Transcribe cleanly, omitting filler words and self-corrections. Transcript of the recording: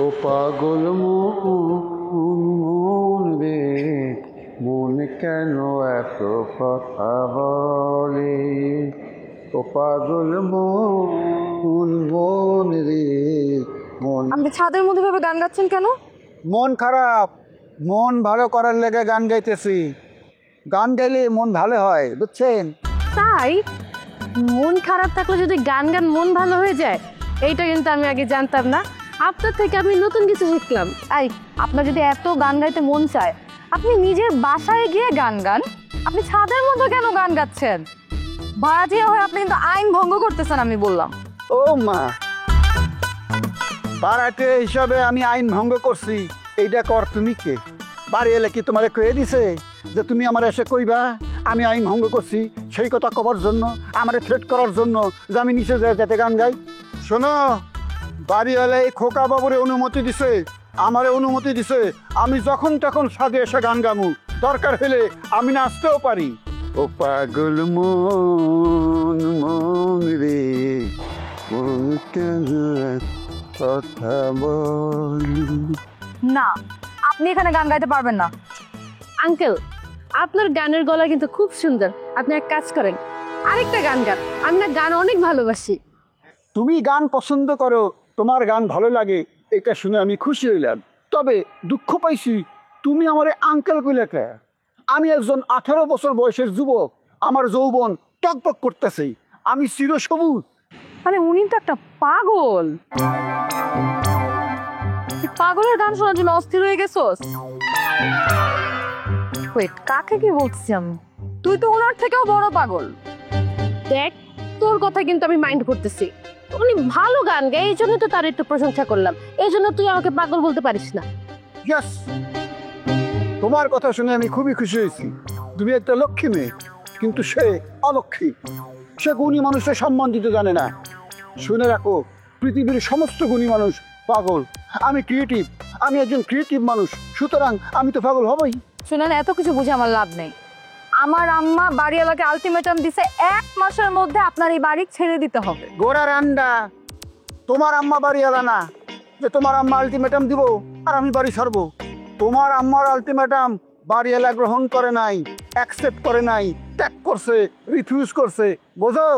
ও পাগল মন রে, মন কেন এত কথা বলে? ও পাগল মন রে, মন। আপনি ছাদের মধ্যে ভাবে গান গাচ্ছেন কেন? মন খারাপ, মন ভালো করার লেগে গান গাইতেছি। গান গাইলে মন ভালো হয়, বুঝছেন? তাই মন খারাপ থাকলে যদি গান মন ভালো হয়ে যায়, এইটা কিন্তু আমি আগে জানতাম না। আপনার থেকে আমি নতুন কিছু শিখলাম। আপনার যদি এত গান গাইতে মন চায়, আপনি নিজের বাসায় গিয়ে গান গান। আপনি ছাদের মধ্যে কেন গান গাচ্ছেন? ভাড়াটিয়া হয়ে আপনি কিন্তু আইন ভঙ্গ করতেছেন, আমি বললাম। ও মা, বাড়াতে হিসাবে আমি আইন ভঙ্গ করছি, এইটা কর তুমি কে? বাড়ি এলে কি তোমারে কয়ে দিছে যে তুমি আমার এসে কইবা আমি আইন ভঙ্গ করছি? সেই কথা কবার জন্য, আমারে থ্রেট করার জন্য যে আমি নিচে যাতে গান গাই? শোনো, বাড়ি এলে এই খোকা বাবুরে অনুমতি দিছে, আমারে অনুমতি দিছে, আমি যখন তখন সাজে এসে গান গামু, দরকার হলে আমি নাচতেও পারি। ও পাগল মন রে, মন কেন এত কথা বলি? না, আপনি এখানে গান গাইতে পারবেন না। আঙ্কেল, আপনার গানের গলা কিন্তু খুব সুন্দর। আপনি এক কাজ করেন, আরেকটা গান গান। আমি না গান অনেক ভালোবাসি। তুমি গান পছন্দ করো, তোমার গান ভালো লাগে, এটা শুনে আমি খুশি হইলাম। তবে দুঃখ পাইছি, তুমি আমারে আঙ্কেল কইলে কে? আমি একজন 18 বছর বয়সের যুবক, আমার যৌবন টকবক করতেছে, আমি চিরসবুজ। মানে উনি তো একটা পাগল। পাগলের গান শোনার জন্য অস্থির হয়ে গেছোস? ওয়েট, কাকে কি বলছি আমি? তুই তো ওনার থেকেও বড় পাগল। দেখ, তোর কথা কিন্তু আমি মাইন্ড করতেছি। উনি ভালো গান গায়, এই জন্য তো তার একটু প্রশংসা করলাম। এই জন্য তুই আমাকে পাগল বলতে পারিস না। ইয়েস, তোমার কথা শুনে আমি খুবই খুশি হয়েছি। তুমি একটা লক্ষ্মী মেয়ে, কিন্তু সে অলক্ষ্মী। সে গুণী মানুষের সম্মান দিতে জানে না। শুনে রাখো, পৃথিবীর সমস্ত গুণী মানুষ পাগল। আমি ক্রিয়েটিভ, আমি একজন ক্রিয়েটিভ মানুষ, সুতরাং আমি তো পাগল হবই। শুনেন, এত কিছু বুঝে আমার লাভ নেই। আমার আম্মা বাড়িওয়ালাকে আলটিমেটাম দিছে, 1 মাসের মধ্যে আপনার এই বাড়ি ছেড়ে দিতে হবে। গোড়ার আন্ডা, তোমার আম্মা বাড়ি এলা না যে তোমার আম্মা আলটিমেটাম দিব আর আমি বাড়ি ছাড়বো। তোমার আম্মার আলটিমেটাম বাড়িওয়ালা গ্রহণ করে নাই, অ্যাকসেপ্ট করে নাই, ত্যাগ করছে, রিফিউজ করছে, বোঝো?